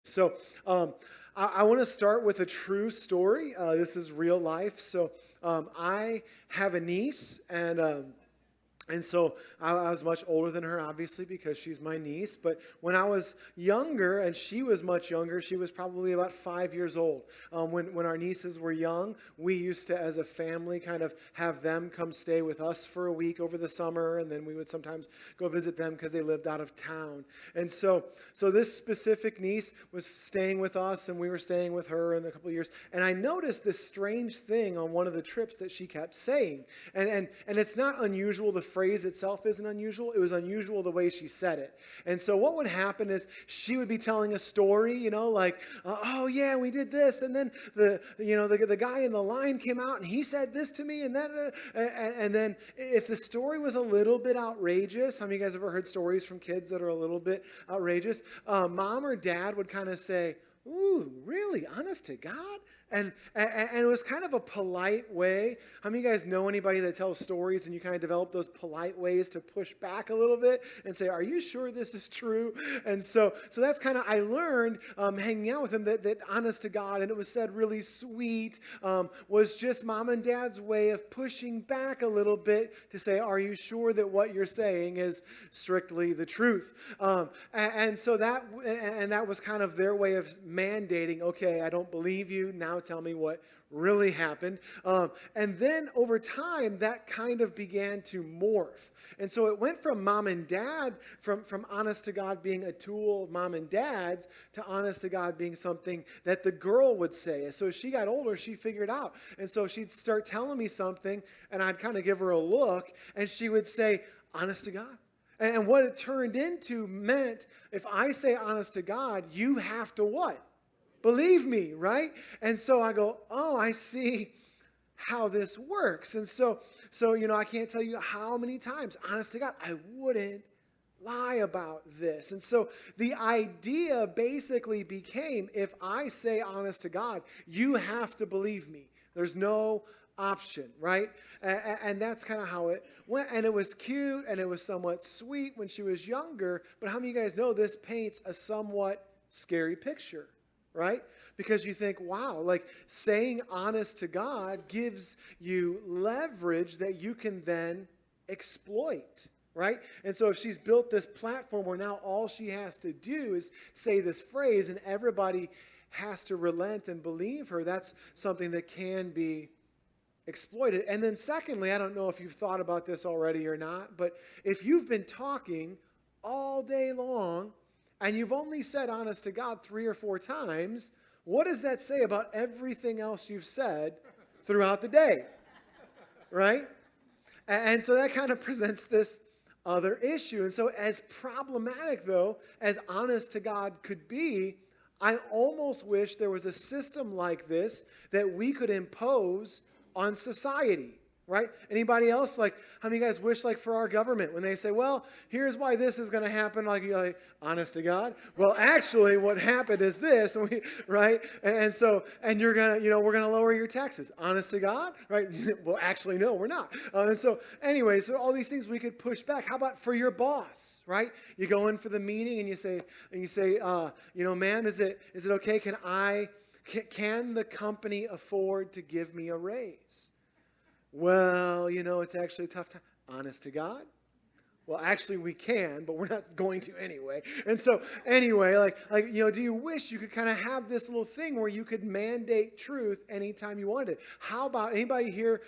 So I want to start with a true story. This is real life. So I have a niece, and so I was much older than her, obviously, because she's my niece. But when I was younger, and she was much younger, she was probably about 5 years old. When our nieces were young, we used to, as a family, kind of have them come stay with us for a week over the summer, and then we would sometimes go visit them because they lived out of town. And so this specific niece was staying with us, and we were staying with her in a couple of years. And I noticed this strange thing on one of the trips that she kept saying, and it's not unusual. The phrase itself isn't unusual. It was unusual the way she said it. And so what would happen is she would be telling a story, like, oh yeah, we did this, and then the guy in the line came out and he said this to me, and that, and then if the story was a little bit outrageous, how many of you guys ever heard stories from kids that are a little bit outrageous? Mom or dad would kind of say, "Ooh, really? Honest to God?" And it was kind of a polite way. How many of you guys know anybody that tells stories and you kind of develop those polite ways to push back a little bit and say, "Are you sure this is true?" And so that's kind of, I learned hanging out with him that honest to God, and it was said really sweet, was just mom and dad's way of pushing back a little bit to say, "Are you sure that what you're saying is strictly the truth?" And so that was kind of their way of mandating, "Okay, I don't believe you. Now tell me what really happened." And then over time, that kind of began to morph. And so it went from mom and dad, from honest to God being a tool of mom and dad's, to honest to God being something that the girl would say. And so as she got older, she figured out. And so she'd start telling me something, and I'd kind of give her a look, and she would say, "Honest to God." And what it turned into meant, if I say honest to God, you have to what? Believe me, right? And so I go, "Oh, I see how this works." And so I can't tell you how many times, honest to God, I wouldn't lie about this. And so the idea basically became, if I say honest to God, you have to believe me. There's no option, right? And that's kind of how it went. And it was cute and it was somewhat sweet when she was younger. But how many of you guys know this paints a somewhat scary picture? Right? Because you think, wow, like saying honest to God gives you leverage that you can then exploit, right? And so if she's built this platform where now all she has to do is say this phrase and everybody has to relent and believe her, that's something that can be exploited. And then secondly, I don't know if you've thought about this already or not, but if you've been talking all day long and you've only said honest to God 3 or 4 times, what does that say about everything else you've said throughout the day? Right? And so that kind of presents this other issue. And so as problematic, though, as honest to God could be, I almost wish there was a system like this that we could impose on society. Right? Anybody else? Like, how many of you guys wish, like, for our government, when they say, "Well, here's why this is going to happen," like, you're like, "Honest to God?" Well, actually, what happened is this, right? And so, and you're going to, we're going to lower your taxes. Honest to God? Right? Well, actually, no, we're not. And so, anyway, so all these things we could push back. How about for your boss, right? You go in for the meeting and you say, "Ma'am, is it okay? Can the company afford to give me a raise?" "Well, it's actually a tough time." Honest to God? Well, actually we can, but we're not going to anyway. And so anyway, do you wish you could kind of have this little thing where you could mandate truth anytime you wanted? How about anybody here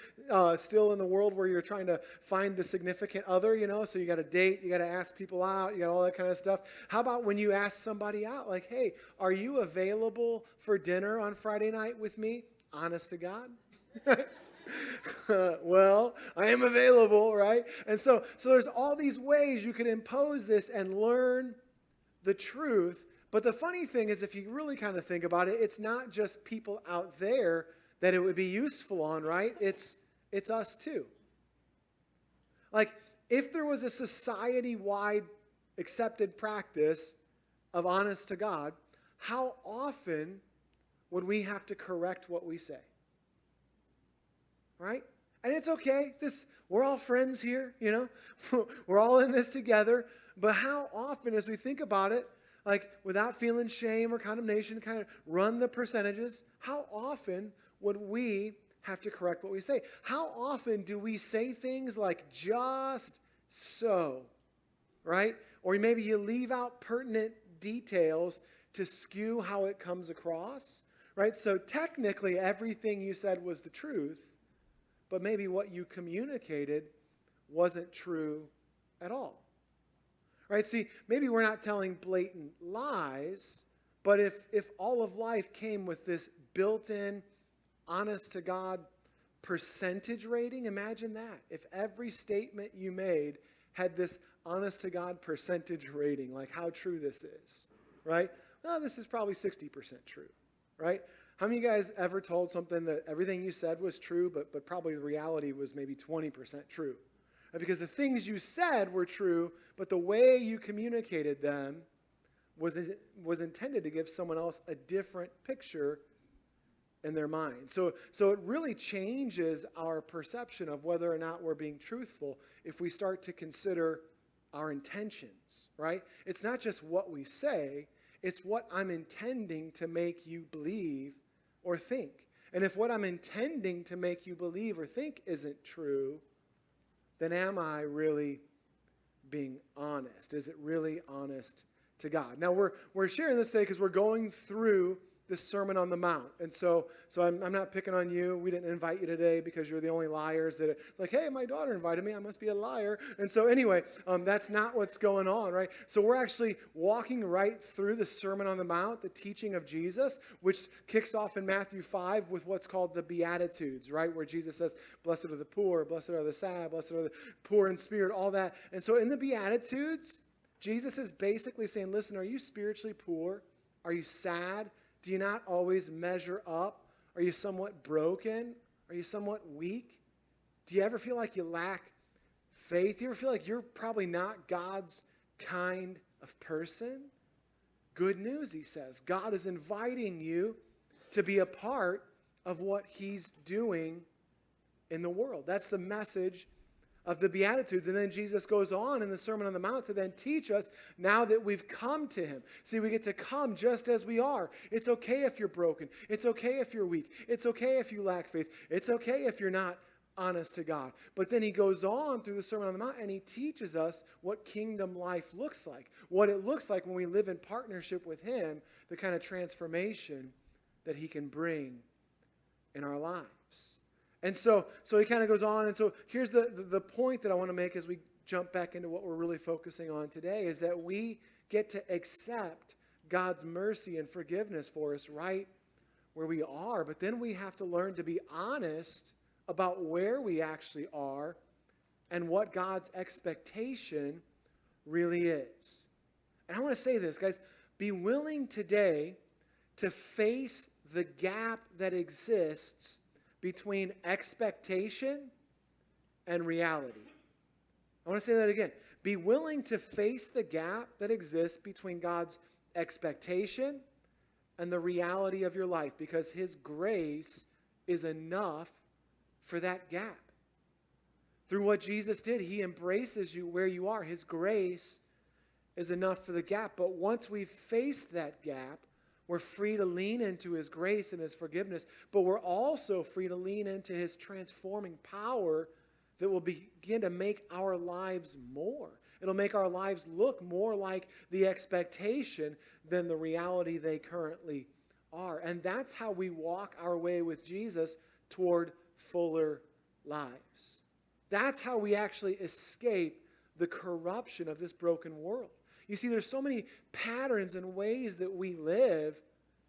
still in the world where you're trying to find the significant other, so you got to date, you got to ask people out, you got all that kind of stuff. How about when you ask somebody out, like, "Hey, are you available for dinner on Friday night with me?" Honest to God? "Well, I am available," right? And so there's all these ways you can impose this and learn the truth. But the funny thing is, if you really kind of think about it, it's not just people out there that it would be useful on, right? It's us too. Like, if there was a society-wide accepted practice of honest to God, how often would we have to correct what we say? Right? And it's okay. We're all friends here, We're all in this together. But how often, as we think about it, like without feeling shame or condemnation, kind of run the percentages, how often would we have to correct what we say? How often do we say things like just so, right? Or maybe you leave out pertinent details to skew how it comes across, right? So technically everything you said was the truth, but maybe what you communicated wasn't true at all. Right? See, maybe we're not telling blatant lies, but if all of life came with this built-in, honest-to-God percentage rating, imagine that. If every statement you made had this honest-to-God percentage rating, like how true this is, right? Well, this is probably 60% true, right? How many of you guys ever told something that everything you said was true, but probably the reality was maybe 20% true? Because the things you said were true, but the way you communicated them was intended to give someone else a different picture in their mind. So it really changes our perception of whether or not we're being truthful if we start to consider our intentions, right? It's not just what we say, it's what I'm intending to make you believe or think. And if what I'm intending to make you believe or think isn't true, then am I really being honest? Is it really honest to God? Now, we're sharing this today because we're going through the Sermon on the Mount. And so I'm not picking on you. We didn't invite you today because you're the only liars that it's like, hey, my daughter invited me. I must be a liar. And so anyway, that's not what's going on, right? So we're actually walking right through the Sermon on the Mount, the teaching of Jesus, which kicks off in Matthew 5 with what's called the Beatitudes, right? Where Jesus says, blessed are the poor, blessed are the sad, blessed are the poor in spirit, all that. And so in the Beatitudes, Jesus is basically saying, listen, are you spiritually poor? Are you sad? Do you not always measure up? Are you somewhat broken? Are you somewhat weak? Do you ever feel like you lack faith? Do you ever feel like you're probably not God's kind of person? Good news, he says. God is inviting you to be a part of what he's doing in the world. That's the message of the Beatitudes. And then Jesus goes on in the Sermon on the Mount to then teach us now that we've come to him. See, we get to come just as we are. It's okay if you're broken. It's okay if you're weak. It's okay if you lack faith. It's okay if you're not honest to God. But then he goes on through the Sermon on the Mount and he teaches us what kingdom life looks like, what it looks like when we live in partnership with him, the kind of transformation that he can bring in our lives. And so he kind of goes on, and so here's the point that I want to make as we jump back into what we're really focusing on today, is that we get to accept God's mercy and forgiveness for us right where we are, but then we have to learn to be honest about where we actually are and what God's expectation really is. And I want to say this, guys, be willing today to face the gap that exists between expectation and reality. I want to say that again. Be willing to face the gap that exists between God's expectation and the reality of your life, because his grace is enough for that gap. Through what Jesus did, he embraces you where you are. His grace is enough for the gap. But once we've faced that gap, we're free to lean into his grace and his forgiveness, but we're also free to lean into his transforming power that will begin to make our lives more. It'll make our lives look more like the expectation than the reality they currently are. And that's how we walk our way with Jesus toward fuller lives. That's how we actually escape the corruption of this broken world. You see, there's so many patterns and ways that we live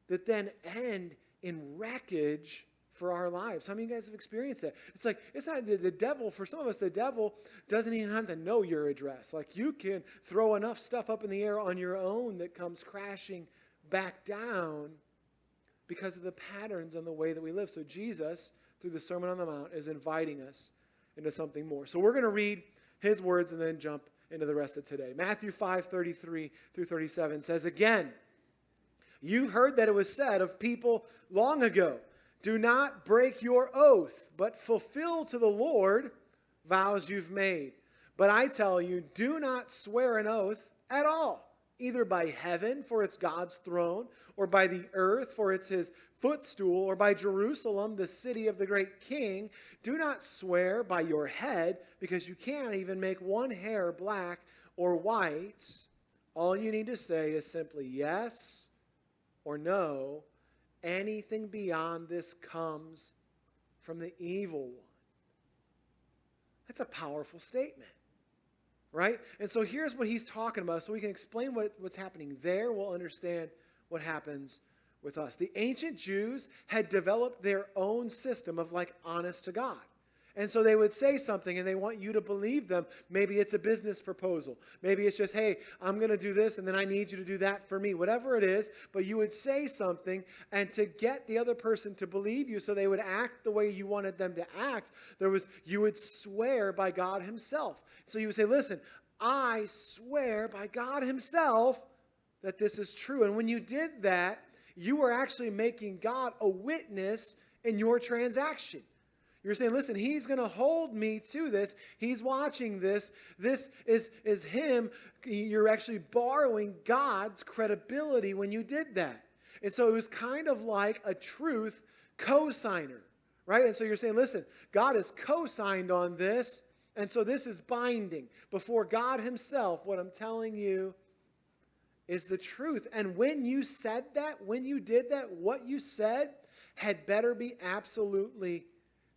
that then end in wreckage for our lives. How many of you guys have experienced that? It's like, it's not the devil. For some of us, the devil doesn't even have to know your address. Like, you can throw enough stuff up in the air on your own that comes crashing back down because of the patterns and the way that we live. So Jesus, through the Sermon on the Mount, is inviting us into something more. So we're going to read his words and then jump into the rest of today. Matthew 5:33 through 37 says, again, you've heard that it was said of people long ago, do not break your oath, but fulfill to the Lord vows you've made. But I tell you, do not swear an oath at all, either by heaven, for it's God's throne, or by the earth, for it's his footstool, or by Jerusalem, the city of the great king. Do not swear by your head, because you can't even make one hair black or white. All you need to say is simply yes or no. Anything beyond this comes from the evil one. That's a powerful statement, right? And so here's what he's talking about. So we can explain what's happening there. We'll understand what happens with us. The ancient Jews had developed their own system of like honest to God. And so they would say something and they want you to believe them. Maybe it's a business proposal. Maybe it's just, hey, I'm going to do this and then I need you to do that for me. Whatever it is, but you would say something, and to get the other person to believe you so they would act the way you wanted them to act, you would swear by God himself. So you would say, listen, I swear by God himself that this is true. And when you did that, you were actually making God a witness in your transaction. You're saying, listen, he's going to hold me to this. He's watching this. This is him. You're actually borrowing God's credibility when you did that. And so it was kind of like a truth co-signer, right? And so you're saying, listen, God has co-signed on this, and so this is binding before God himself. What I'm telling you is the truth. And when you said that, when you did that, what you said had better be absolutely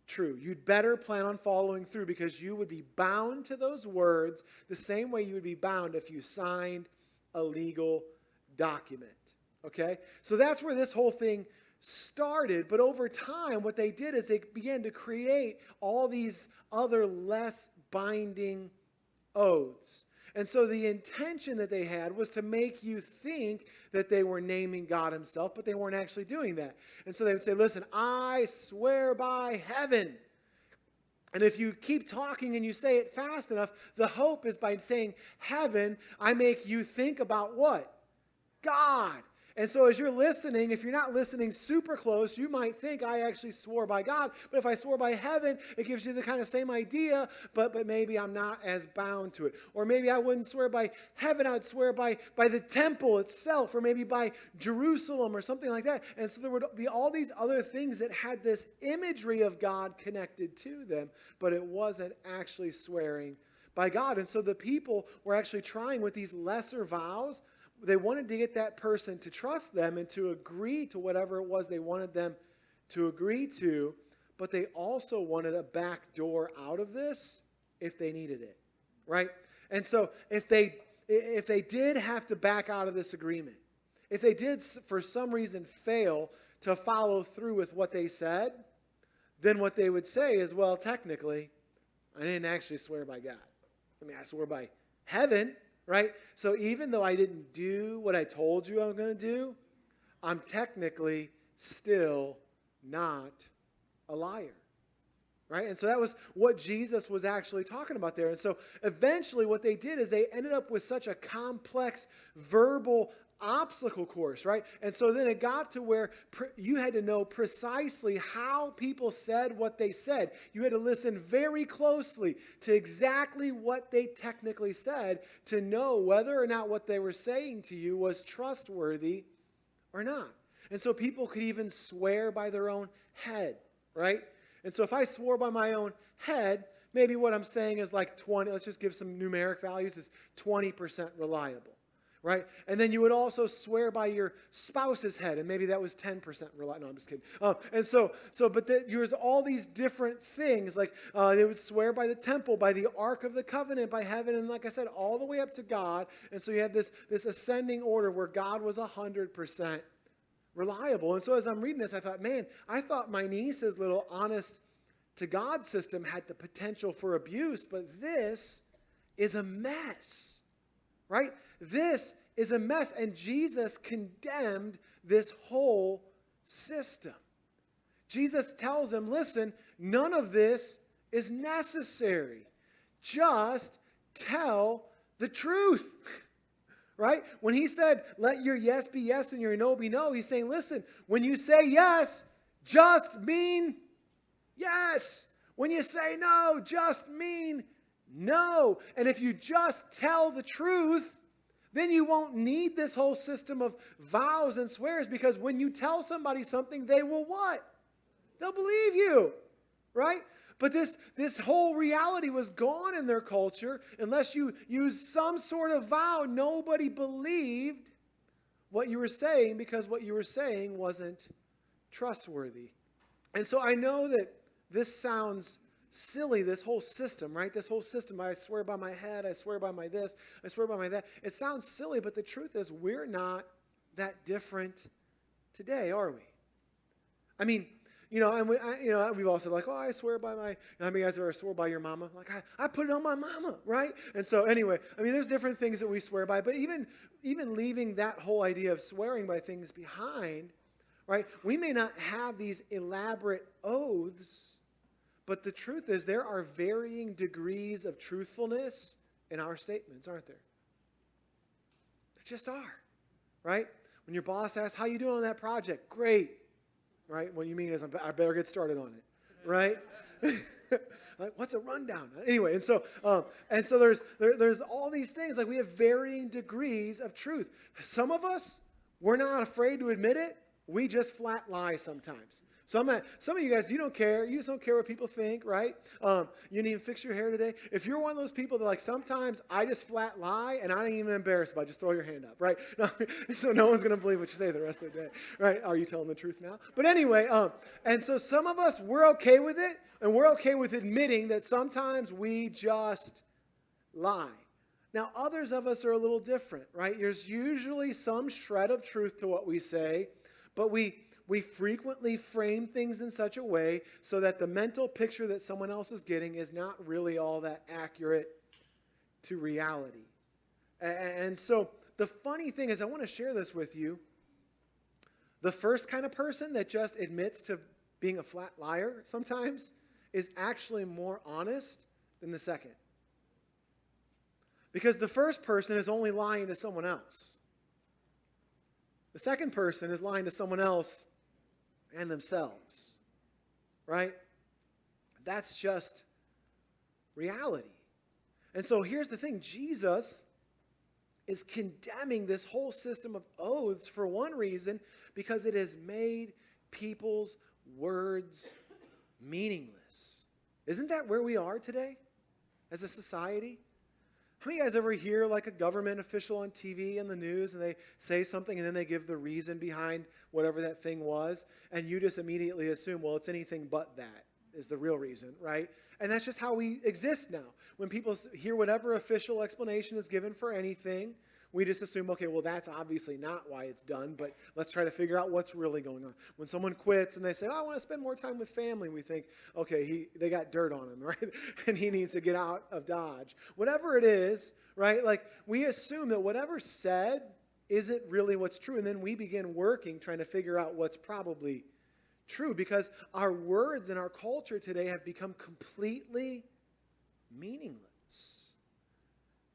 true. You'd better plan on following through, because you would be bound to those words the same way you would be bound if you signed a legal document. Okay? So that's where this whole thing started. But over time, what they did is they began to create all these other less binding oaths. And so the intention that they had was to make you think that they were naming God himself, but they weren't actually doing that. And so they would say, listen, I swear by heaven. And if you keep talking and you say it fast enough, the hope is by saying heaven, I make you think about what? God. And so as you're listening, if you're not listening super close, you might think I actually swore by God. But if I swore by heaven, it gives you the kind of same idea, but maybe I'm not as bound to it. Or maybe I wouldn't swear by heaven, I would swear by the temple itself, or maybe by Jerusalem or something like that. And so there would be all these other things that had this imagery of God connected to them, but it wasn't actually swearing by God. And so the people were actually trying with these lesser vows. They wanted to get that person to trust them and to agree to whatever it was they wanted them to agree to, but they also wanted a back door out of this if they needed it, right? And so if they did have to back out of this agreement, if they did for some reason fail to follow through with what they said, then what they would say is, well, technically, I didn't actually swear by God. I mean, I swore by heaven. Right? So even though I didn't do what I told you I'm going to do, I'm technically still not a liar. Right? And so that was what Jesus was actually talking about there. And so eventually what they did is they ended up with such a complex verbal obstacle course, right? And so then it got to where you had to know precisely how people said what they said. You had to listen very closely to exactly what they technically said to know whether or not what they were saying to you was trustworthy or not. And so people could even swear by their own head, right? And so if I swore by my own head, maybe what I'm saying is like 20, let's just give some numeric values, is 20% reliable. Right? And then you would also swear by your spouse's head, and maybe that was 10% reliable. No, I'm just kidding. But there's all these different things. Like they would swear by the temple, by the Ark of the Covenant, by heaven, and like I said, all the way up to God. And so you have this ascending order where God was 100% reliable. And so as I'm reading this, I thought, man, I thought my niece's little honest to God system had the potential for abuse, but this is a mess. Right? This is a mess, and Jesus condemned this whole system. Jesus tells him, listen, none of this is necessary. Just tell the truth. Right? When he said, let your yes be yes and your no be no, he's saying, listen, when you say yes, just mean yes. When you say no, just mean no. And if you just tell the truth, then you won't need this whole system of vows and swears, because when you tell somebody something, they will what? They'll believe you, right? But this whole reality was gone in their culture. Unless you use some sort of vow, nobody believed what you were saying, because what you were saying wasn't trustworthy. And so I know that this sounds silly, this whole system, right? This whole system, I swear by my head, I swear by my this, I swear by my that. It sounds silly, but the truth is we're not that different today, are we? I mean, and we've all said like, I swear by my, how many of you guys ever swore by your mama? Like, I put it on my mama, right? And so anyway, there's different things that we swear by, but even leaving that whole idea of swearing by things behind, right? We may not have these elaborate oaths, but the truth is there are varying degrees of truthfulness in our statements, aren't there? There just are, right? When your boss asks, how you doing on that project? Great. Right? What you mean is I better get started on it, right? Like, what's a rundown? Anyway, and so there's all these things. Like, we have varying degrees of truth. Some of us, we're not afraid to admit it. We just flat lie sometimes. Some of you guys, you don't care. You just don't care what people think, right? You didn't even fix your hair today. If you're one of those people that like, sometimes I just flat lie and I ain't even embarrassed by it, just throw your hand up, right? No, so no one's going to believe what you say the rest of the day, right? Are you telling the truth now? But anyway, and so some of us, we're okay with it, and we're okay with admitting that sometimes we just lie. Now, others of us are a little different, right? There's usually some shred of truth to what we say, but we frequently frame things in such a way so that the mental picture that someone else is getting is not really all that accurate to reality. And so the funny thing is, I want to share this with you. The first kind of person that just admits to being a flat liar sometimes is actually more honest than the second. Because the first person is only lying to someone else. The second person is lying to someone else and themselves, right? That's just reality. And so here's the thing. Jesus is condemning this whole system of oaths for one reason, because it has made people's words meaningless. Isn't that where we are today as a society? How many of you guys ever hear like a government official on TV and the news, and they say something and then they give the reason behind whatever that thing was, and you just immediately assume, well, it's anything but that is the real reason, right? And that's just how we exist now. When people hear whatever official explanation is given for anything, we just assume, okay, well, that's obviously not why it's done, but let's try to figure out what's really going on. When someone quits and they say, I want to spend more time with family, we think, okay, they got dirt on him, right? And he needs to get out of Dodge. Whatever it is, right? Like, we assume that whatever's said isn't really what's true, and then we begin working, trying to figure out what's probably true, because our words in our culture today have become completely meaningless.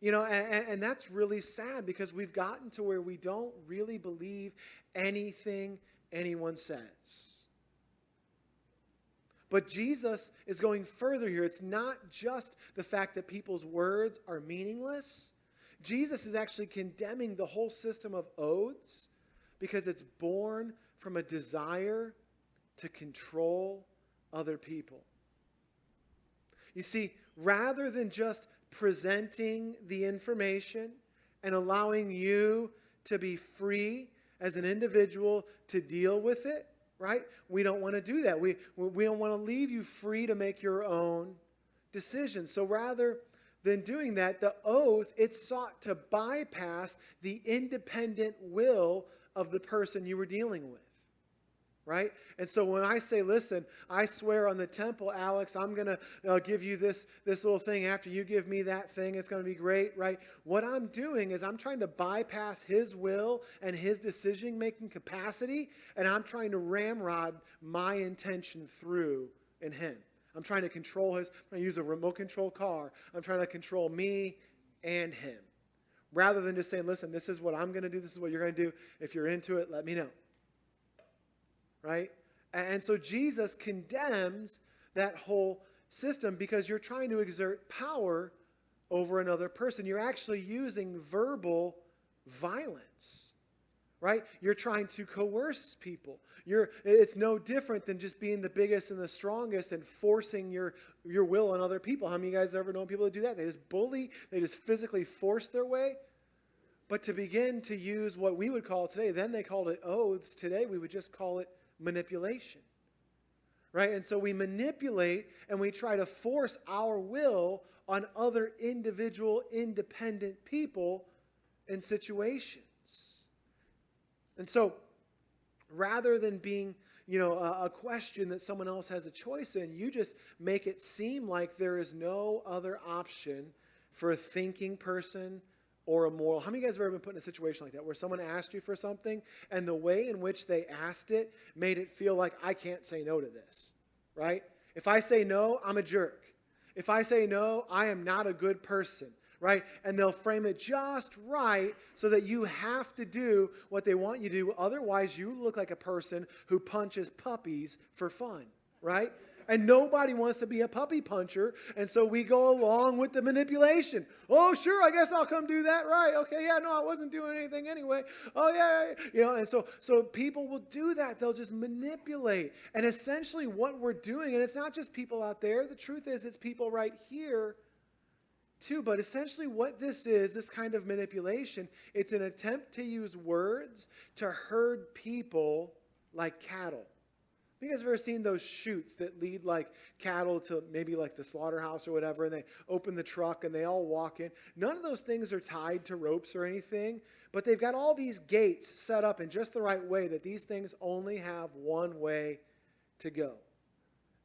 And that's really sad, because we've gotten to where we don't really believe anything anyone says. But Jesus is going further here. It's not just the fact that people's words are meaningless. Jesus is actually condemning the whole system of oaths because it's born from a desire to control other people. You see, rather than just presenting the information and allowing you to be free as an individual to deal with it, right? We don't want to do that. We don't want to leave you free to make your own decisions. So rather than doing that, the oath, it sought to bypass the independent will of the person you were dealing with. Right? And so when I say, listen, I swear on the temple, Alex, I'm going to give you this little thing after you give me that thing. It's going to be great, right? What I'm doing is I'm trying to bypass his will and his decision-making capacity, and I'm trying to ramrod my intention through in him. I'm trying to control I'm trying to use a remote control car. I'm trying to control me and him. Rather than just saying, listen, this is what I'm going to do. This is what you're going to do. If you're into it, let me know. Right? And so Jesus condemns that whole system because you're trying to exert power over another person. You're actually using verbal violence, right? You're trying to coerce people. It's no different than just being the biggest and the strongest and forcing your will on other people. How many of you guys ever known people that do that? They just bully, they just physically force their way. But to begin to use what we would call today, then they called it oaths. Today we would just call it manipulation, right? And so we manipulate and we try to force our will on other individual, independent people in situations. And so, rather than being, a question that someone else has a choice in, you just make it seem like there is no other option for a thinking person or a moral. How many of you guys have ever been put in a situation like that, where someone asked you for something, and the way in which they asked it made it feel like, I can't say no to this, right? If I say no, I'm a jerk. If I say no, I am not a good person. Right? And they'll frame it just right so that you have to do what they want you to do. Otherwise, you look like a person who punches puppies for fun, right? And nobody wants to be a puppy puncher, and so we go along with the manipulation. Oh, sure, I guess I'll come do that, right? Okay, yeah, no, I wasn't doing anything anyway. Oh, yeah. And so people will do that. They'll just manipulate. And essentially what we're doing, and it's not just people out there. The truth is it's people right here too, but essentially what this is, this kind of manipulation, it's an attempt to use words to herd people like cattle. Have you guys ever seen those chutes that lead like cattle to maybe like the slaughterhouse or whatever, and they open the truck and they all walk in? None of those things are tied to ropes or anything, but they've got all these gates set up in just the right way that these things only have one way to go.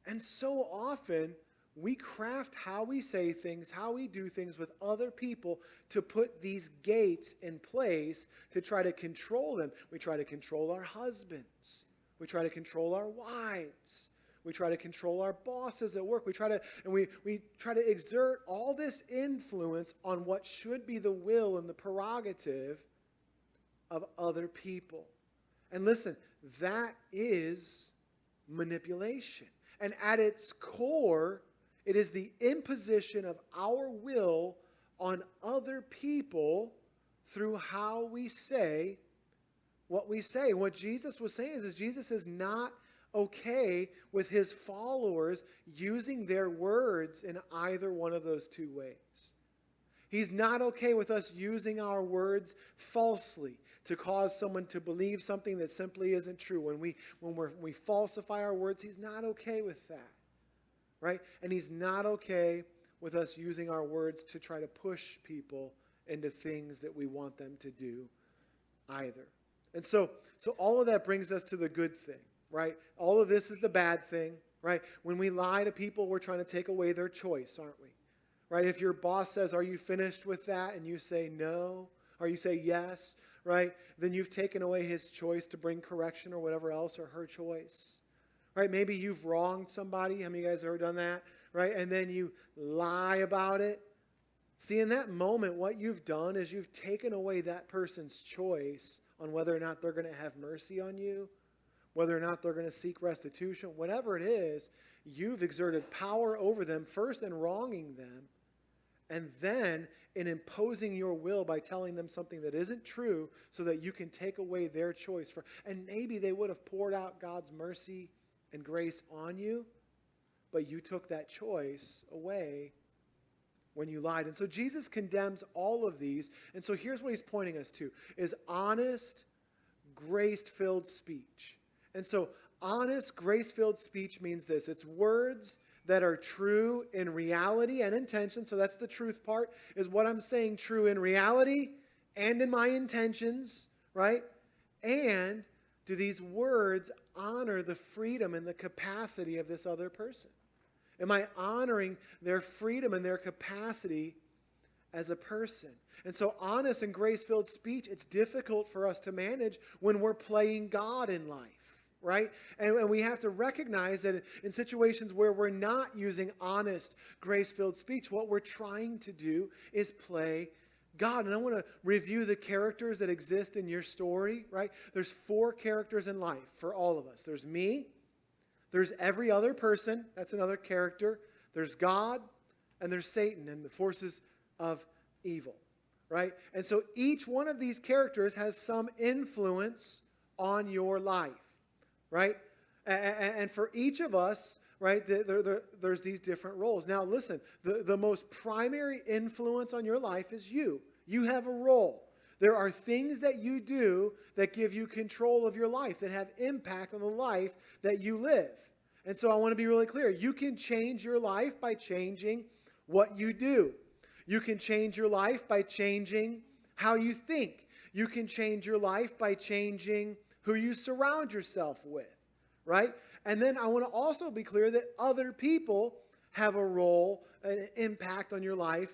And so often, we craft how we say things, how we do things with other people to put these gates in place to try to control them. We try to control our husbands. We try to control our wives. We try to control our bosses at work. We try to exert all this influence on what should be the will and the prerogative of other people. And listen, that is manipulation. And at its core, it is the imposition of our will on other people through how we say what we say. What Jesus was saying is Jesus is not okay with his followers using their words in either one of those two ways. He's not okay with us using our words falsely to cause someone to believe something that simply isn't true. When we falsify our words, he's not okay with that. Right? And he's not okay with us using our words to try to push people into things that we want them to do either. And so all of that brings us to the good thing, right? All of this is the bad thing, right? When we lie to people, we're trying to take away their choice, aren't we? Right? If your boss says, "Are you finished with that?" and you say no, or you say yes, right? Then you've taken away his choice to bring correction or whatever else, or her choice. Right? Maybe you've wronged somebody. How many of you guys have ever done that? Right? And then you lie about it. See, in that moment, what you've done is you've taken away that person's choice on whether or not they're going to have mercy on you, whether or not they're going to seek restitution, whatever it is. You've exerted power over them, first in wronging them, and then in imposing your will by telling them something that isn't true so that you can take away their choice. And maybe they would have poured out God's mercy and grace on you, but you took that choice away when you lied. And so Jesus condemns all of these. And so here's what he's pointing us to, is honest, grace-filled speech. And so honest, grace-filled speech means this. It's words that are true in reality and intention. So that's the truth part, is what I'm saying true in reality and in my intentions, right? And do these words honor the freedom and the capacity of this other person? Am I honoring their freedom and their capacity as a person? And so honest and grace-filled speech, it's difficult for us to manage when we're playing God in life, right? And we have to recognize that in situations where we're not using honest, grace-filled speech, what we're trying to do is play God. And I want to review the characters that exist in your story, right? There's 4 characters in life for all of us. There's me. There's every other person. That's another character. There's God. And there's Satan and the forces of evil. right? And so each one of these characters has some influence on your life, right? And for each of us, right, there's these different roles. Now, listen, the most primary influence on your life is you. You have a role. There are things that you do that give you control of your life, that have impact on the life that you live. And so I want to be really clear. You can change your life by changing what you do. You can change your life by changing how you think. You can change your life by changing who you surround yourself with, right? And then I want to also be clear that other people have a role, an impact on your life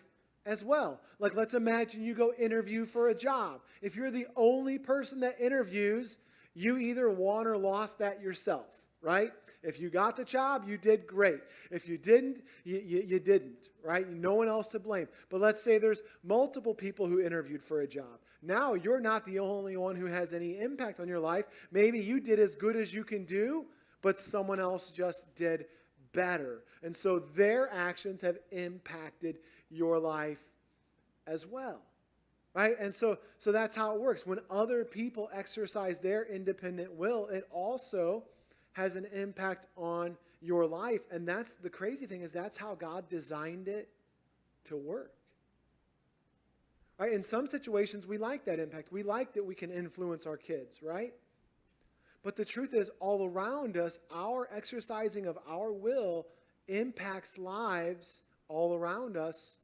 as well. Like, let's imagine you go interview for a job. If you're the only person that interviews, you either won or lost that yourself, right? If you got the job, you did great. If you didn't, you didn't, right? No one else to blame. But let's say there's multiple people who interviewed for a job. Now you're not the only one who has any impact on your life. Maybe you did as good as you can do, but someone else just did better. And so their actions have impacted your life as well, right? And so that's how it works. When other people exercise their independent will, it also has an impact on your life. And that's the crazy thing, is that's how God designed it to work. Right? In some situations, we like that impact. We like that we can influence our kids, right? But the truth is, all around us, our exercising of our will impacts lives all around us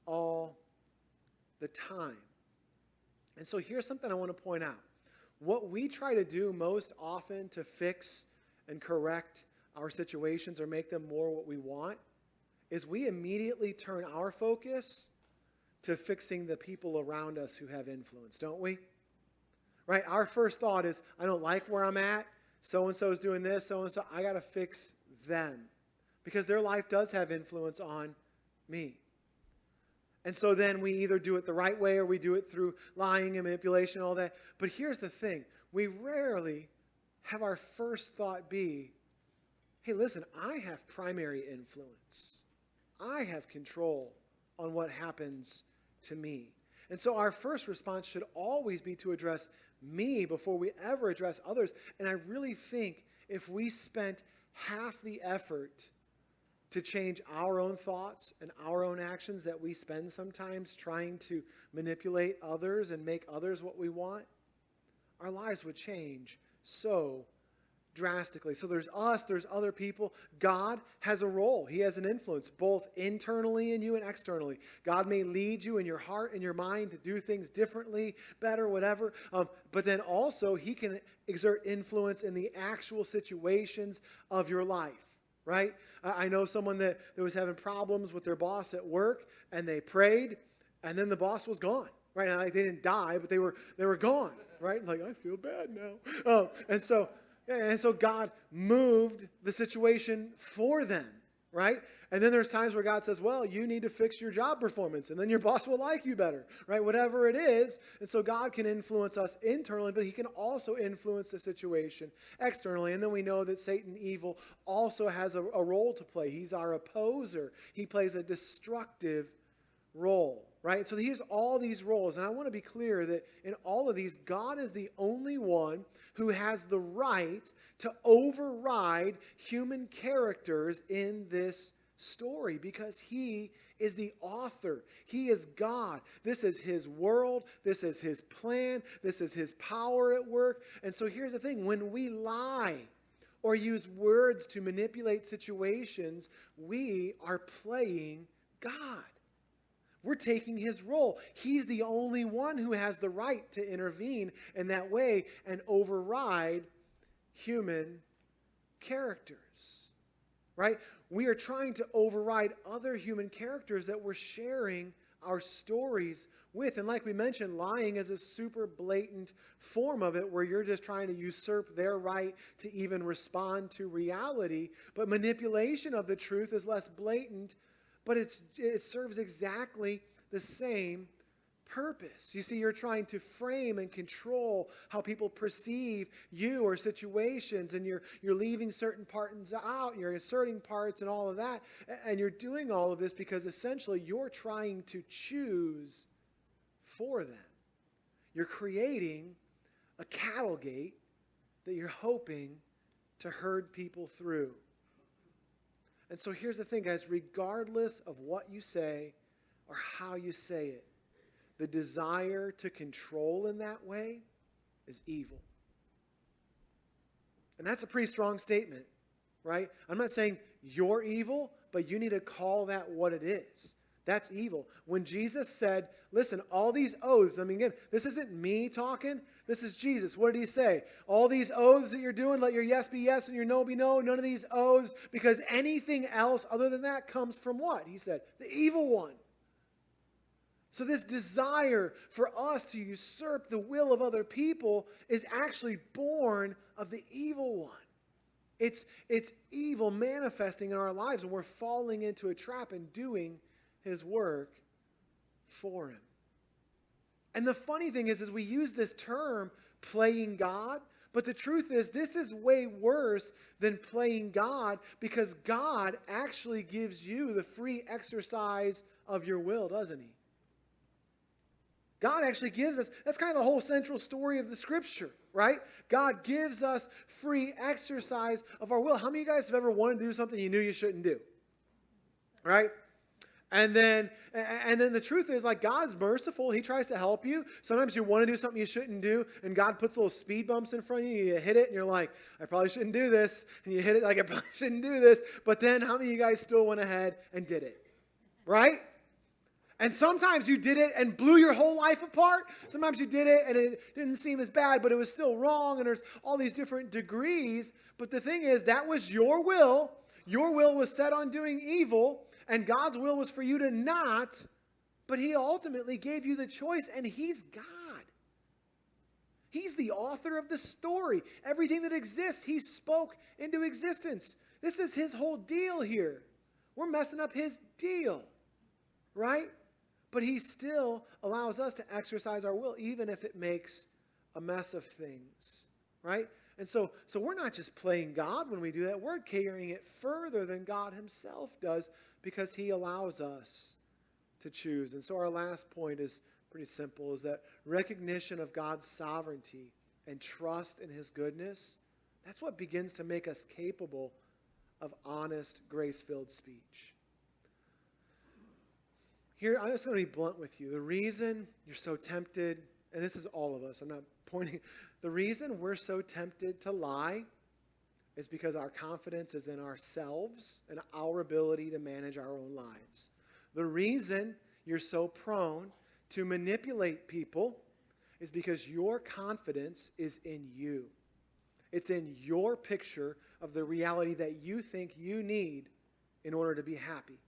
all the time. And so here's something I want to point out. What we try to do most often to fix and correct our situations or make them more what we want is we immediately turn our focus to fixing the people around us who have influence, don't we? Right? Our first thought is, I don't like where I'm at. So-and-so is doing this, so-and-so. I got to fix them because their life does have influence on me. And so then we either do it the right way or we do it through lying and manipulation and all that. But here's the thing. We rarely have our first thought be, hey, listen, I have primary influence. I have control on what happens to me. And so our first response should always be to address me before we ever address others. And I really think if we spent half the effort to change our own thoughts and our own actions that we spend sometimes trying to manipulate others and make others what we want, our lives would change so drastically. So there's us, there's other people. God has a role. He has an influence, both internally in you and externally. God may lead you in your heart and your mind to do things differently, better, whatever. But then also He can exert influence in the actual situations of your life. Right? I know someone that was having problems with their boss at work, and they prayed, and then the boss was gone. Right? Now, they didn't die, but they were gone. Right? Like, I feel bad now. And so God moved the situation for them. Right? And then there's times where God says, well, you need to fix your job performance, and then your boss will like you better, right? Whatever it is. And so God can influence us internally, but He can also influence the situation externally. And then we know that Satan, evil, also has a role to play. He's our opposer. He plays a destructive role, right? So he has all these roles. And I want to be clear that in all of these, God is the only one who has the right to override human characters in this story, because He is the author. He is God. This is His world. This is His plan. This is His power at work. And so here's the thing. When we lie or use words to manipulate situations, we are playing God. We're taking His role. He's the only one who has the right to intervene in that way and override human characters. Right? We are trying to override other human characters that we're sharing our stories with. And like we mentioned, lying is a super blatant form of it where you're just trying to usurp their right to even respond to reality. But manipulation of the truth is less blatant, but it serves exactly the same purpose. You see, you're trying to frame and control how people perceive you or situations, and you're leaving certain parts out, and you're inserting parts and all of that, and you're doing all of this because essentially you're trying to choose for them. You're creating a cattle gate that you're hoping to herd people through. And so here's the thing, guys. Regardless of what you say or how you say it, the desire to control in that way is evil. And that's a pretty strong statement, right? I'm not saying you're evil, but you need to call that what it is. That's evil. When Jesus said, listen, all these oaths, I mean, again, this isn't me talking. This is Jesus. What did he say? All these oaths that you're doing, let your yes be yes and your no be no. None of these oaths, because anything else other than that comes from what? He said, the evil one. So this desire for us to usurp the will of other people is actually born of the evil one. It's evil manifesting in our lives, and we're falling into a trap and doing his work for him. And the funny thing is we use this term, playing God, but the truth is this is way worse than playing God, because God actually gives you the free exercise of your will, doesn't he? God actually gives us, that's kind of the whole central story of the scripture, right? God gives us free exercise of our will. How many of you guys have ever wanted to do something you knew you shouldn't do? Right? And then the truth is, like, God's merciful. He tries to help you. Sometimes you want to do something you shouldn't do, and God puts little speed bumps in front of you. You hit it, and you're like, I probably shouldn't do this. And you hit it like, I probably shouldn't do this. But then how many of you guys still went ahead and did it? Right? And sometimes you did it and blew your whole life apart. Sometimes you did it and it didn't seem as bad, but it was still wrong. And there's all these different degrees. But the thing is, that was your will. Your will was set on doing evil. And God's will was for you to not. But he ultimately gave you the choice. And he's God. He's the author of the story. Everything that exists, he spoke into existence. This is his whole deal here. We're messing up his deal. Right? But he still allows us to exercise our will, even if it makes a mess of things, right? And so we're not just playing God when we do that. We're carrying it further than God himself does, because he allows us to choose. And so our last point is pretty simple, is that recognition of God's sovereignty and trust in his goodness, that's what begins to make us capable of honest, grace-filled speech. Here, I'm just going to be blunt with you. The reason you're so tempted, and this is all of us, I'm not pointing, the reason we're so tempted to lie is because our confidence is in ourselves and our ability to manage our own lives. The reason you're so prone to manipulate people is because your confidence is in you. It's in your picture of the reality that you think you need in order to be happy.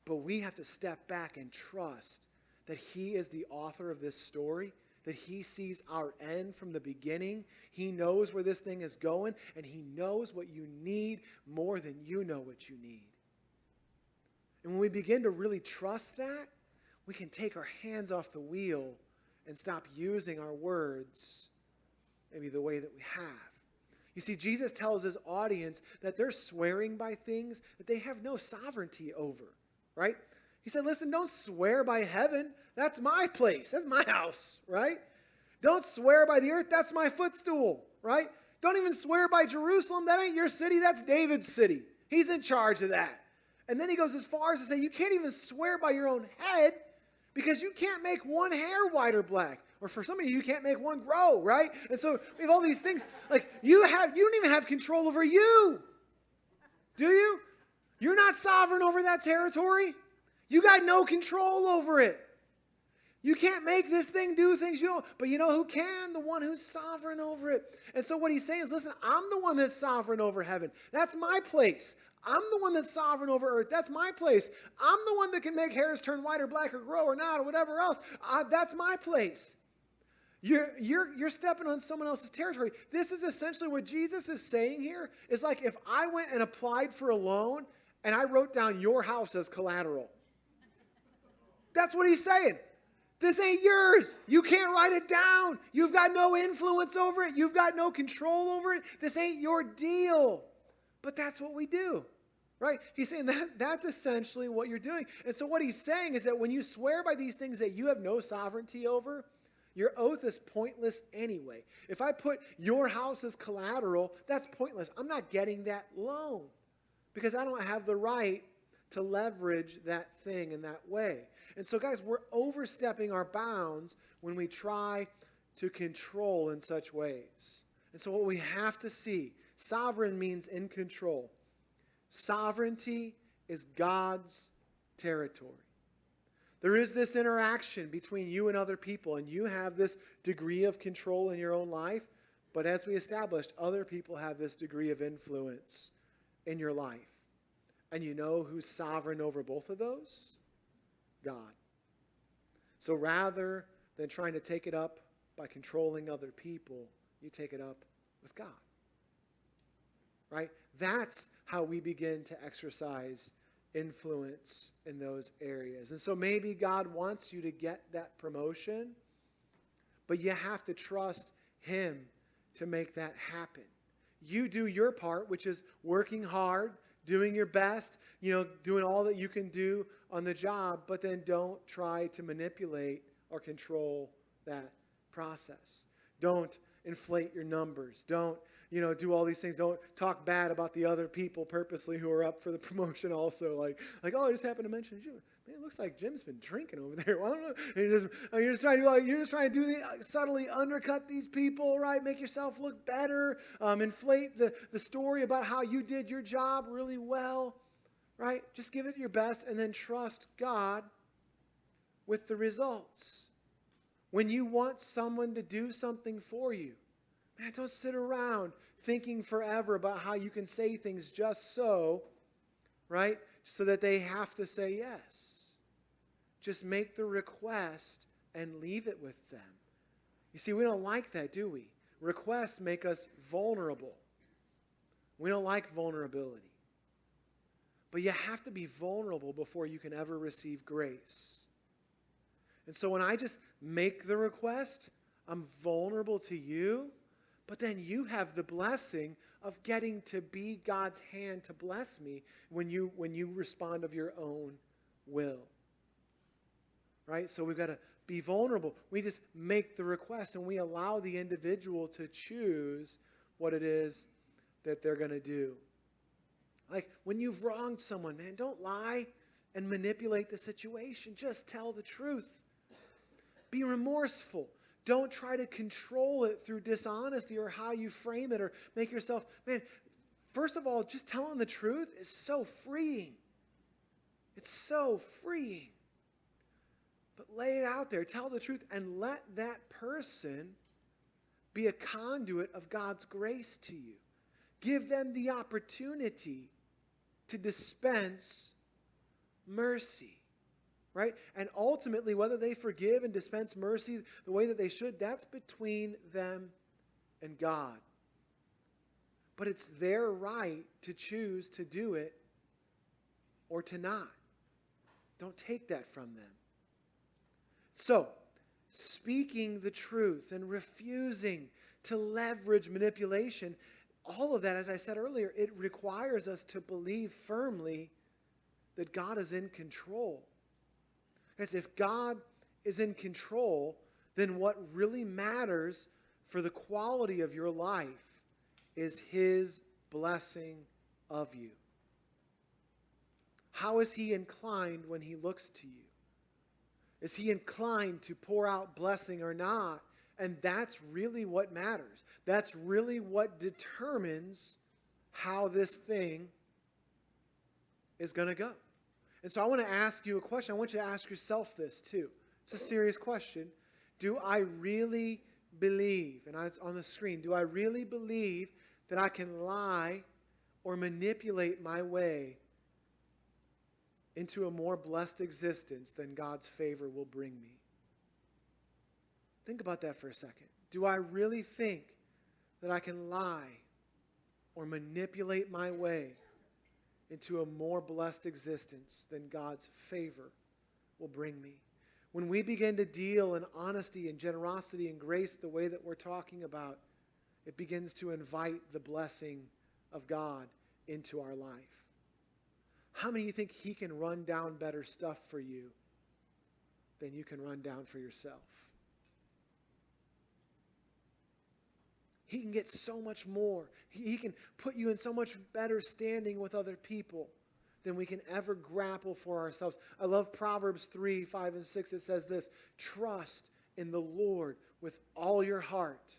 But we have to step back and trust that he is the author of this story, that he sees our end from the beginning. He knows where this thing is going, and he knows what you need more than you know what you need. And when we begin to really trust that, we can take our hands off the wheel and stop using our words maybe the way that we have. You see, Jesus tells his audience that they're swearing by things that they have no sovereignty over. Right? He said, listen, don't swear by heaven. That's my place. That's my house. Right? Don't swear by the earth. That's my footstool. Right? Don't even swear by Jerusalem. That ain't your city. That's David's city. He's in charge of that. And then he goes as far as to say, you can't even swear by your own head, because you can't make one hair white or black. Or for some of you can't make one grow. Right? And so we have all these things. Like you don't even have control over you. Do you? You're not sovereign over that territory. You got no control over it. You can't make this thing do things you don't. But you know who can? The one who's sovereign over it. And so what he's saying is, listen, I'm the one that's sovereign over heaven. That's my place. I'm the one that's sovereign over earth. That's my place. I'm the one that can make hairs turn white or black or grow or not or whatever else. That's my place. You're stepping on someone else's territory. This is essentially what Jesus is saying here. Is like if I went and applied for a loan and I wrote down your house as collateral. That's what he's saying. This ain't yours. You can't write it down. You've got no influence over it. You've got no control over it. This ain't your deal. But that's what we do. Right? He's saying that's essentially what you're doing. And so what he's saying is that when you swear by these things that you have no sovereignty over, your oath is pointless anyway. If I put your house as collateral, that's pointless. I'm not getting that loan because I don't have the right to leverage that thing in that way. And so, guys, we're overstepping our bounds when we try to control in such ways. And so what we have to see, sovereign means in control. Sovereignty is God's territory. There is this interaction between you and other people, and you have this degree of control in your own life. But as we established, other people have this degree of influence in your life. And you know who's sovereign over both of those? God. So rather than trying to take it up by controlling other people, you take it up with God. Right? That's how we begin to exercise influence in those areas. And so maybe God wants you to get that promotion, but you have to trust Him to make that happen. You do your part, which is working hard, doing your best, doing all that you can do on the job, but then don't try to manipulate or control that process. Don't inflate your numbers. Don't, do all these things. Don't talk bad about the other people purposely who are up for the promotion also. Like, oh, I just happened to mention Jim. Man, it looks like Jim's been drinking over there. Well, I don't know. And you're just trying to subtly undercut these people, right? Make yourself look better. Inflate the story about how you did your job really well, right? Just give it your best and then trust God with the results. When you want someone to do something for you, man, don't sit around thinking forever about how you can say things just so, right? So that they have to say yes. Just make the request and leave it with them. You see, we don't like that, do we? Requests make us vulnerable. We don't like vulnerability. But you have to be vulnerable before you can ever receive grace. And so when I just make the request, I'm vulnerable to you, but then you have the blessing of getting to be God's hand to bless me when you respond of your own will. Right? So we've got to be vulnerable. We just make the request and we allow the individual to choose what it is that they're going to do. Like when you've wronged someone, man, don't lie and manipulate the situation. Just tell the truth. Be remorseful. Don't try to control it through dishonesty or how you frame it or make yourself, man, first of all, just telling the truth is so freeing. It's so freeing. But lay it out there, tell the truth, and let that person be a conduit of God's grace to you. Give them the opportunity to dispense mercy. Right? And ultimately, whether they forgive and dispense mercy the way that they should, that's between them and God. But it's their right to choose to do it or to not. Don't take that from them. So, speaking the truth and refusing to leverage manipulation, all of that, as I said earlier, it requires us to believe firmly that God is in control. Because if God is in control, then what really matters for the quality of your life is His blessing of you. How is He inclined when He looks to you? Is He inclined to pour out blessing or not? And that's really what matters. That's really what determines how this thing is going to go. And so I want to ask you a question. I want you to ask yourself this too. It's a serious question. Do I really believe, and it's on the screen, do I really believe that I can lie or manipulate my way into a more blessed existence than God's favor will bring me? Think about that for a second. Do I really think that I can lie or manipulate my way into a more blessed existence than God's favor will bring me? When we begin to deal in honesty and generosity and grace the way that we're talking about, it begins to invite the blessing of God into our life. how many of you think he can run down better stuff for you than you can run down for yourself? He can get so much more. He can put you in so much better standing with other people than we can ever grapple for ourselves. I love Proverbs 3, 5, and 6. It says this: trust in the Lord with all your heart.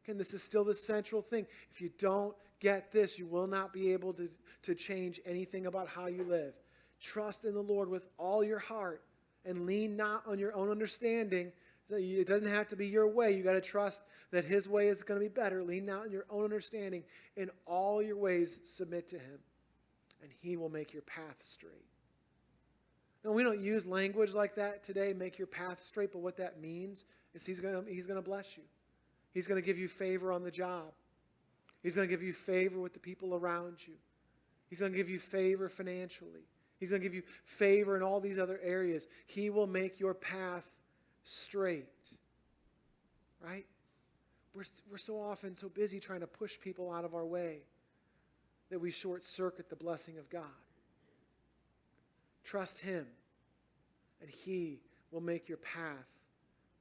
Again, this is still the central thing. If you don't get this, you will not be able to change anything about how you live. Trust in the Lord with all your heart and lean not on your own understanding. It doesn't have to be your way. You got to trust that his way is going to be better. Lean not on your own understanding. In all your ways, submit to him, and he will make your path straight. Now, we don't use language like that today, make your path straight, but what that means is he's going to bless you. He's going to give you favor on the job. He's going to give you favor with the people around you. He's going to give you favor financially. He's going to give you favor in all these other areas. He will make your path straight. Right? We're so often so busy trying to push people out of our way that we short-circuit the blessing of God. Trust him, and he will make your path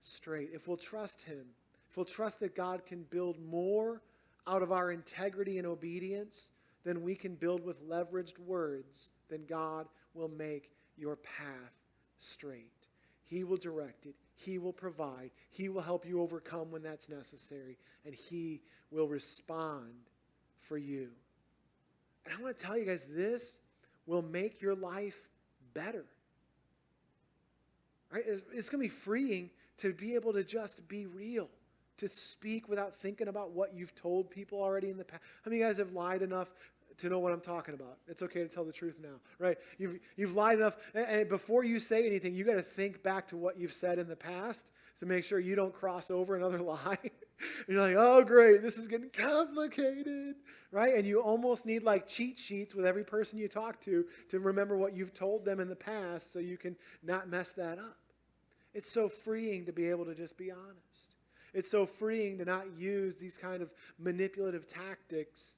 straight. If we'll trust him, if we'll trust that God can build more out of our integrity and obedience than we can build with leveraged words, then God will make your path straight. He will direct it. He will provide. He will help you overcome when that's necessary. And he will respond for you. And I want to tell you guys, this will make your life better. Right? It's going to be freeing to be able to just be real, to speak without thinking about what you've told people already in the past. How many of you guys have lied enough to know what I'm talking about? It's okay to tell the truth now, right? You've lied enough, and before you say anything, you got to think back to what you've said in the past to make sure you don't cross over another lie. You're like, oh great, this is getting complicated, right? And you almost need like cheat sheets with every person you talk to remember what you've told them in the past so you can not mess that up. It's so freeing to be able to just be honest. It's so freeing to not use these kind of manipulative tactics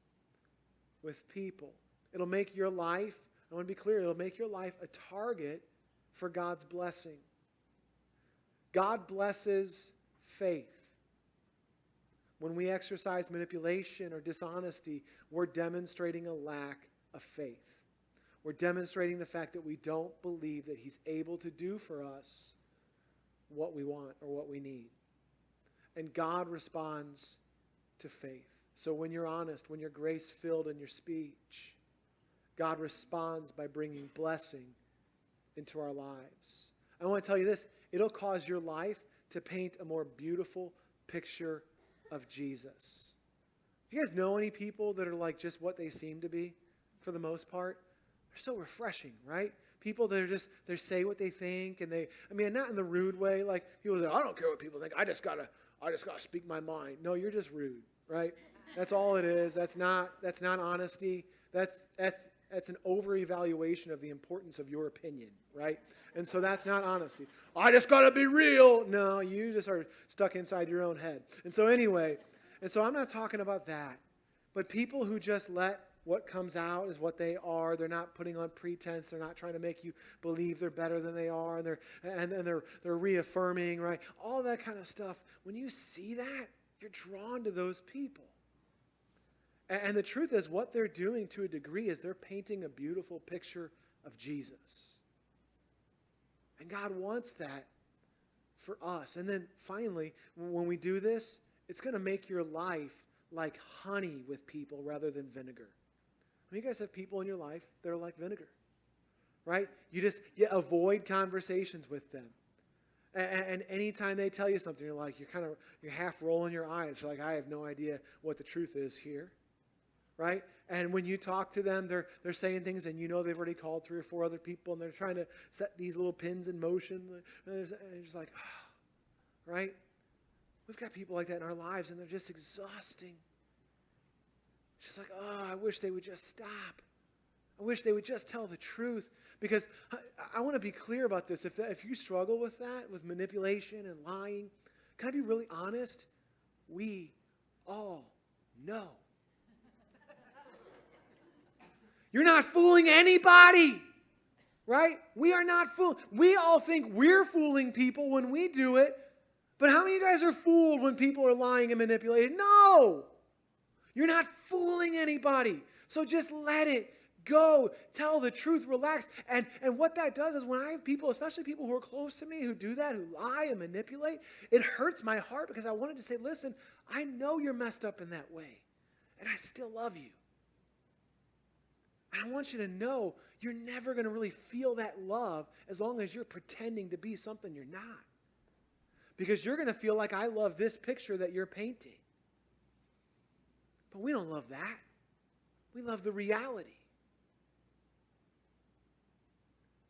with people. It'll make your life, I want to be clear, it'll make your life a target for God's blessing. God blesses faith. When we exercise manipulation or dishonesty, we're demonstrating a lack of faith. We're demonstrating the fact that we don't believe that he's able to do for us what we want or what we need. And God responds to faith. So when you're honest, when you're grace-filled in your speech, God responds by bringing blessing into our lives. I want to tell you this, it'll cause your life to paint a more beautiful picture of Jesus. You guys know any people that are like just what they seem to be for the most part? They're so refreshing, right? People that are just, they say what they think, and not in the rude way, like people say, I don't care what people think, I just gotta speak my mind. No, you're just rude, right? That's all it is. That's not honesty. That's an over-evaluation of the importance of your opinion, right? And so that's not honesty. I just got to be real. No, you just are stuck inside your own head. And so anyway, I'm not talking about that. But people who just let what comes out is what they are. They're not putting on pretense. They're not trying to make you believe they're better than they are. And they're reaffirming, right? All that kind of stuff. When you see that, you're drawn to those people. And the truth is, what they're doing to a degree is they're painting a beautiful picture of Jesus. And God wants that for us. And then finally, when we do this, it's going to make your life like honey with people rather than vinegar. You guys have people in your life that are like vinegar, right? You avoid conversations with them. And anytime they tell you something, you're half rolling your eyes. You're like, I have no idea what the truth is here. Right? And when you talk to them, they're saying things, and you know they've already called 3 or 4 other people, and they're trying to set these little pins in motion. And you're just like, oh, right? We've got people like that in our lives, and they're just exhausting. It's just like, oh, I wish they would just stop. I wish they would just tell the truth. Because I want to be clear about this. If you struggle with that, with manipulation and lying, can I be really honest? We all know. You're not fooling anybody, right? We are not fooling. We all think we're fooling people when we do it. But how many of you guys are fooled when people are lying and manipulating? No! You're not fooling anybody. So just let it go. Tell the truth. Relax. And what that does is when I have people, especially people who are close to me, who do that, who lie and manipulate, it hurts my heart because I wanted to say, listen, I know you're messed up in that way. And I still love you. And I want you to know you're never going to really feel that love as long as you're pretending to be something you're not. Because you're going to feel like I love this picture that you're painting. But we don't love that. We love the reality.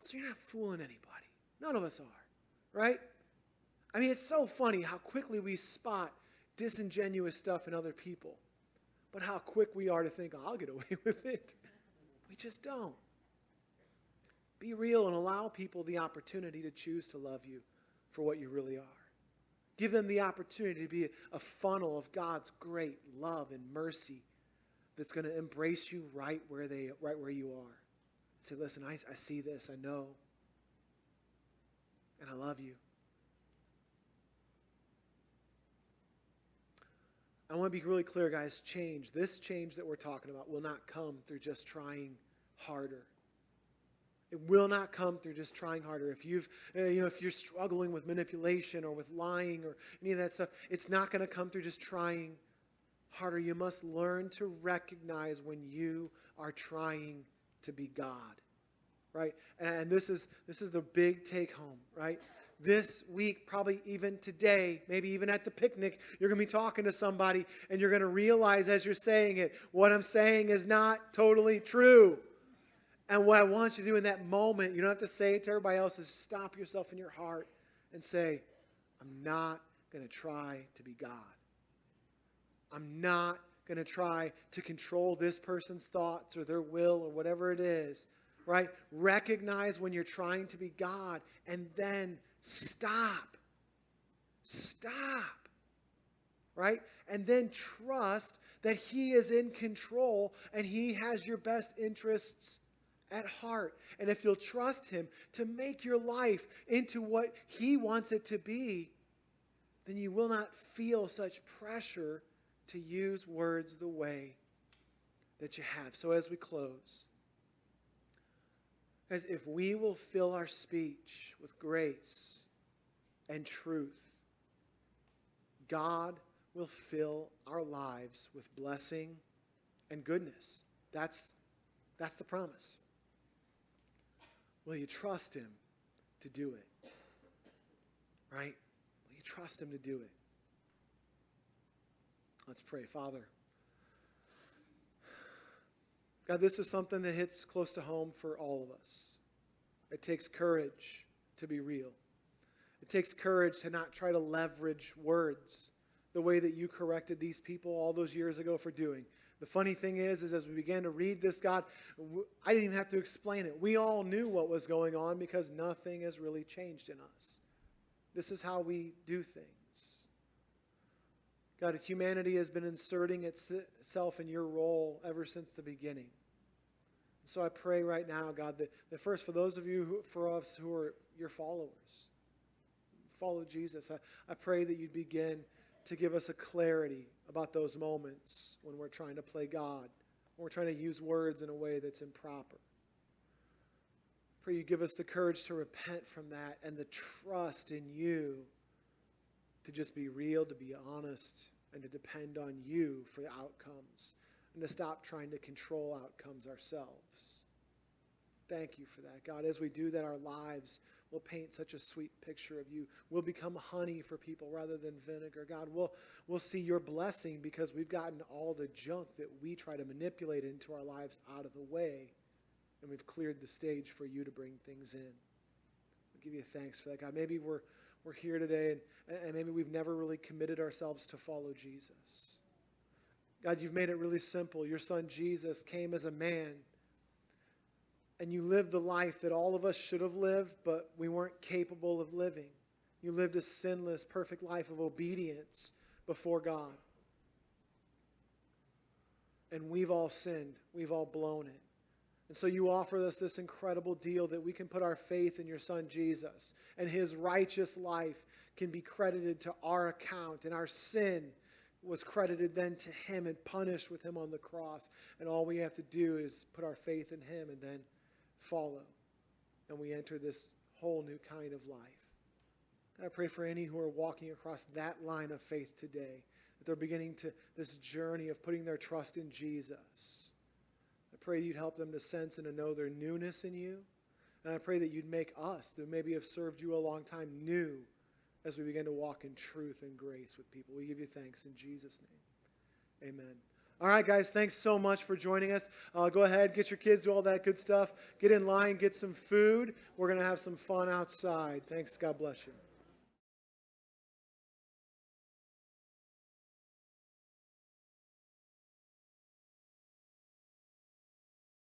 So you're not fooling anybody. None of us are, right? I mean, it's so funny how quickly we spot disingenuous stuff in other people. But how quick we are to think, oh, I'll get away with it. We just don't. Be real and allow people the opportunity to choose to love you for what you really are. Give them the opportunity to be a funnel of God's great love and mercy that's going to embrace you right where you are. Say, listen, I see this, I know, and I love you. I want to be really clear, guys. This change that we're talking about will not come through just trying harder. It will not come through just trying harder. If if you're struggling with manipulation or with lying or any of that stuff, it's not going to come through just trying harder. You must learn to recognize when you are trying to be God, right? And this is the big take home, right? This week, probably even today, maybe even at the picnic, you're going to be talking to somebody and you're going to realize as you're saying it, what I'm saying is not totally true. And what I want you to do in that moment, you don't have to say it to everybody else, is stop yourself in your heart and say, I'm not going to try to be God. I'm not going to try to control this person's thoughts or their will or whatever it is, right? Recognize when you're trying to be God and then stop. Stop, right? And then trust that He is in control and He has your best interests at heart. And if you'll trust Him to make your life into what He wants it to be, then you will not feel such pressure to use words the way that you have. So as we close, guys, if we will fill our speech with grace and truth, God will fill our lives with blessing and goodness. That's the promise. Will you trust Him to do it? Right? Will you trust Him to do it? Let's pray. Father, God, this is something that hits close to home for all of us. It takes courage to be real. It takes courage to not try to leverage words the way that you corrected these people all those years ago for doing. The funny thing is as we began to read this, God, I didn't even have to explain it. We all knew what was going on because nothing has really changed in us. This is how we do things. God, humanity has been inserting itself in your role ever since the beginning. So I pray right now, God, that first for those of you, for us who are your followers, follow Jesus, I pray that you'd begin to give us a clarity about those moments when we're trying to play God, when we're trying to use words in a way that's improper. Pray you give us the courage to repent from that and the trust in you to just be real, to be honest, and to depend on you for the outcomes, and to stop trying to control outcomes ourselves. Thank you for that. God, as we do that, our lives will paint such a sweet picture of you. We'll become honey for people rather than vinegar. God, we'll see your blessing because we've gotten all the junk that we try to manipulate into our lives out of the way, and we've cleared the stage for you to bring things in. We give you thanks for that, God. Maybe we're here today, and maybe we've never really committed ourselves to follow Jesus. God, you've made it really simple. Your Son Jesus came as a man, and you lived the life that all of us should have lived, but we weren't capable of living. You lived a sinless, perfect life of obedience before God. And we've all sinned. We've all blown it. And so you offer us this incredible deal that we can put our faith in your Son Jesus, and his righteous life can be credited to our account, and our sin was credited then to him and punished with him on the cross. And all we have to do is put our faith in him and then follow. And we enter this whole new kind of life. And I pray for any who are walking across that line of faith today, that they're beginning to this journey of putting their trust in Jesus. I pray you'd help them to sense and to know their newness in you. And I pray that you'd make us, that maybe have served you a long time, new as we begin to walk in truth and grace with people. We give you thanks in Jesus' name. Amen. All right, guys, thanks so much for joining us. Go ahead, get your kids, do all that good stuff. Get in line, get some food. We're going to have some fun outside. Thanks. God bless you.